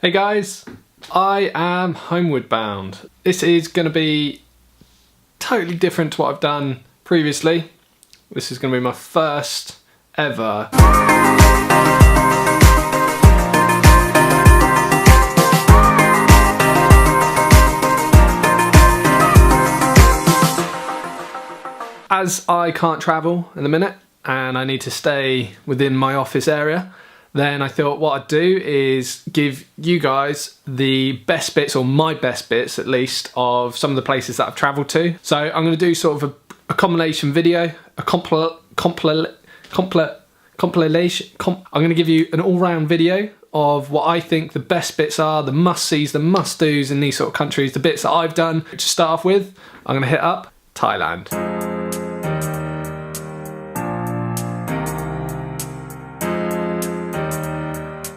Hey guys, I am homeward bound. This is going to be totally different to what I've done previously. This is going to be my first ever as I can't travel in a minute and I need to stay within my office area. Then I thought what I'd do is give you guys the best bits, or my best bits at least, of some of the places that I've travelled to. So I'm going to do sort of a combination video, I'm going to give you an all-round video of what I think the best bits are, the must-sees, the must-dos in these sort of countries, the bits that I've done. To start off with, I'm going to hit up Thailand.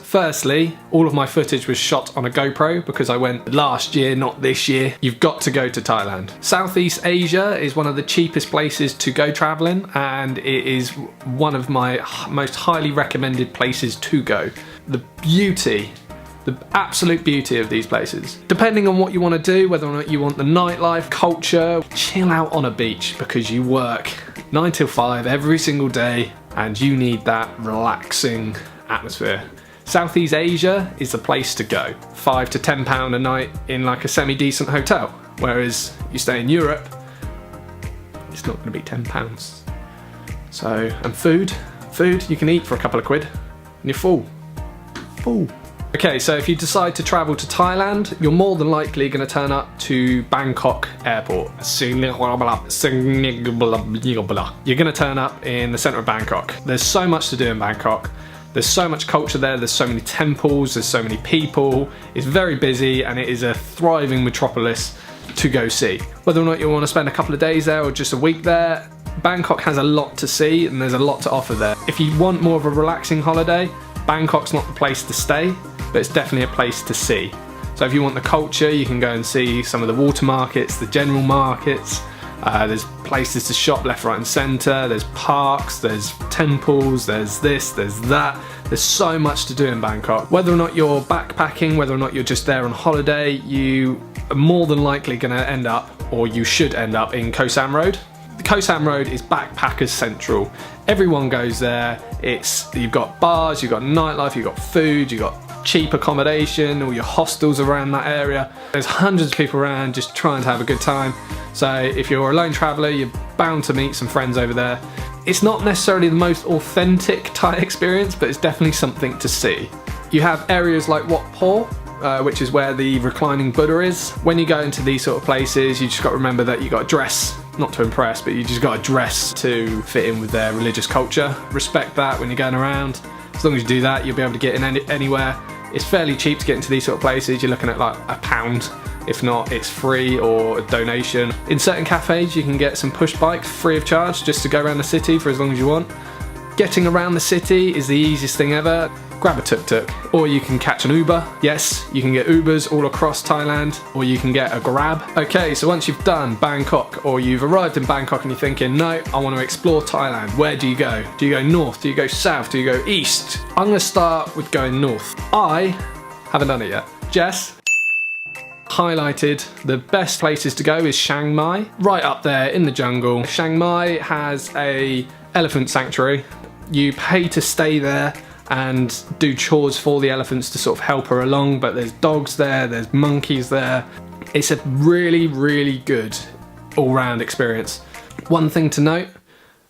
Firstly, all of my footage was shot on a GoPro because I went last year, not this year. You've got to go to Thailand. Southeast Asia is one of the cheapest places to go traveling, and it is one of my most highly recommended places to go. The beauty, the absolute beauty of these places. Depending on what you want to do, whether or not you want the nightlife, culture, chill out on a beach because you work 9 till 5 every single day and you need that relaxing atmosphere. Southeast Asia is the place to go. £5 to £10 a night in like a semi-decent hotel. Whereas you stay in Europe, it's not going to be £10. So, and food you can eat for a couple of quid and you're full. Okay, so if you decide to travel to Thailand, you're more than likely going to turn up to Bangkok airport. You're going to turn up in the centre of Bangkok. There's so much to do in Bangkok. There's so much culture there, there's so many temples, there's so many people. It's very busy and it is a thriving metropolis to go see. Whether or not you want to spend a couple of days there or just a week there, Bangkok has a lot to see and there's a lot to offer there. If you want more of a relaxing holiday, Bangkok's not the place to stay, but it's definitely a place to see. So if you want the culture, you can go and see some of the water markets, the general markets. There's places to shop left, right and centre, there's parks, there's temples, there's this, there's that. There's so much to do in Bangkok. Whether or not you're backpacking, whether or not you're just there on holiday, you are more than likely going to end up, or you should end up, in Khao Sok Road. The Khao Sok Road is backpackers central. Everyone goes there. You've got bars, you've got nightlife, you've got food, you've got cheap accommodation, all your hostels around that area. There's hundreds of people around just trying to have a good time. So if you're a lone traveller, you're bound to meet some friends over there. It's not necessarily the most authentic Thai experience, but it's definitely something to see. You have areas like Wat Po, which is where the reclining Buddha is. When you go into these sort of places, you just got to remember that you got to dress, not to impress, but you just got to dress to fit in with their religious culture. Respect that when you're going around. As long as you do that, you'll be able to get in anywhere. It's fairly cheap to get into these sort of places. You're looking at like £1. If not, it's free or a donation. In certain cafes, you can get some push bikes free of charge just to go around the city for as long as you want. Getting around the city is the easiest thing ever. Grab a tuk-tuk, or you can catch an Uber. Yes, you can get Ubers all across Thailand, or you can get a Grab. Okay, so once you've done Bangkok, or you've arrived in Bangkok and you're thinking, no, I want to explore Thailand, where do you go? Do you go north? Do you go south? Do you go east? I'm going to start with going north. I haven't done it yet. Jess highlighted the best places to go is Chiang Mai, right up there in the jungle. Chiang Mai has a elephant sanctuary. You pay to stay there and do chores for the elephants to sort of help her along, but there's dogs there, there's monkeys there. It's a really, really good all-round experience. One thing to note,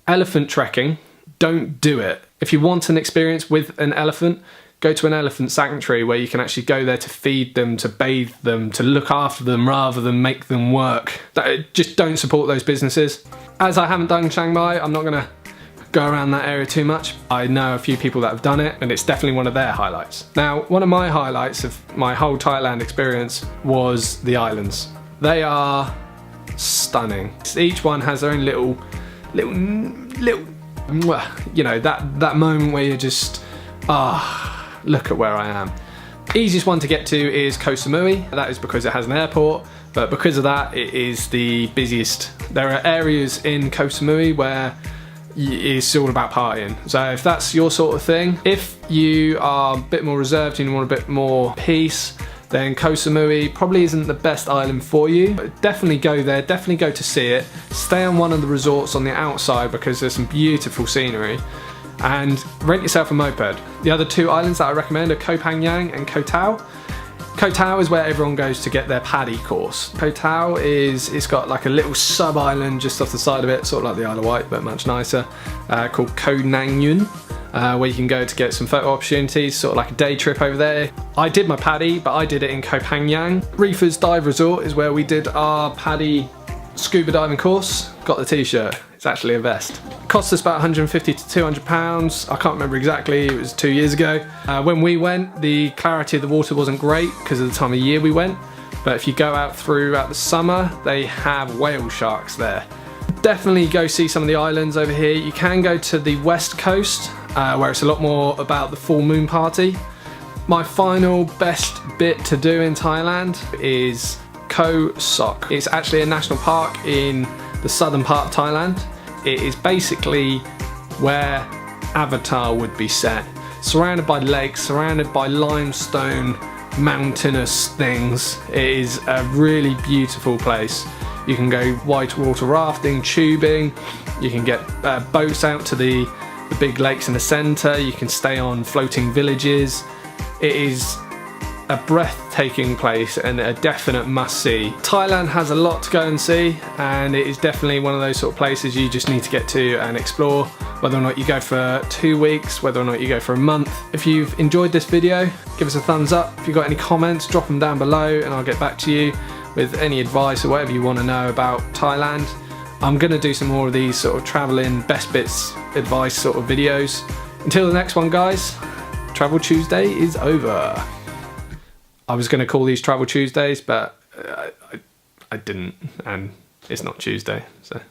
elephant trekking, don't do it. If you want an experience with an elephant, go to an elephant sanctuary where you can actually go there to feed them, to bathe them, to look after them rather than make them work. Just don't support those businesses. As I haven't done Chiang Mai, I'm not going to go around that area too much. I know a few people that have done it and it's definitely one of their highlights. Now, one of my highlights of my whole Thailand experience was the islands. They are stunning. Each one has their own little, you know, that moment where you're just, look at where I am. Easiest one to get to is Koh Samui. That is because it has an airport, but because of that, it is the busiest. There are areas in Koh Samui where it's all about partying. So if that's your sort of thing, if you are a bit more reserved and you want a bit more peace, then Koh Samui probably isn't the best island for you. But definitely go there, definitely go to see it. Stay on one of the resorts on the outside because there's some beautiful scenery. And rent yourself a moped. The other 2 islands that I recommend are Koh Phangan and Koh Tao. Koh Tao is where everyone goes to get their paddy course. Koh Tao it's got like a little sub-island just off the side of it, sort of like the Isle of Wight, but much nicer, called Koh Nang Yun, where you can go to get some photo opportunities, sort of like a day trip over there. I did my paddy, but I did it in Koh Phangan. Reefers Dive Resort is where we did our paddy scuba diving course. Got the t-shirt. It's actually a vest. It cost us about 150 to 200 pounds. I can't remember exactly, it was 2 years ago. When we went, the clarity of the water wasn't great because of the time of year we went. But if you go out throughout the summer, they have whale sharks there. Definitely go see some of the islands over here. You can go to the west coast, where it's a lot more about the full moon party. My final best bit to do in Thailand is Khao Sok. It's actually a national park in the southern part of Thailand. It is basically where Avatar would be set. Surrounded by lakes, surrounded by limestone, mountainous things. It is a really beautiful place. You can go whitewater rafting, tubing, you can get boats out to the big lakes in the centre, you can stay on floating villages. It is a breathtaking place and a definite must-see. Thailand has a lot to go and see, and it is definitely one of those sort of places you just need to get to and explore, whether or not you go for 2 weeks, whether or not you go for a month. If you've enjoyed this video, give us a thumbs up. If you've got any comments, drop them down below and I'll get back to you with any advice or whatever you want to know about Thailand. I'm going to do some more of these sort of travelling best bits advice sort of videos. Until the next one, guys, Travel Tuesday is over. I was going to call these Travel Tuesdays, but I didn't, and it's not Tuesday, so.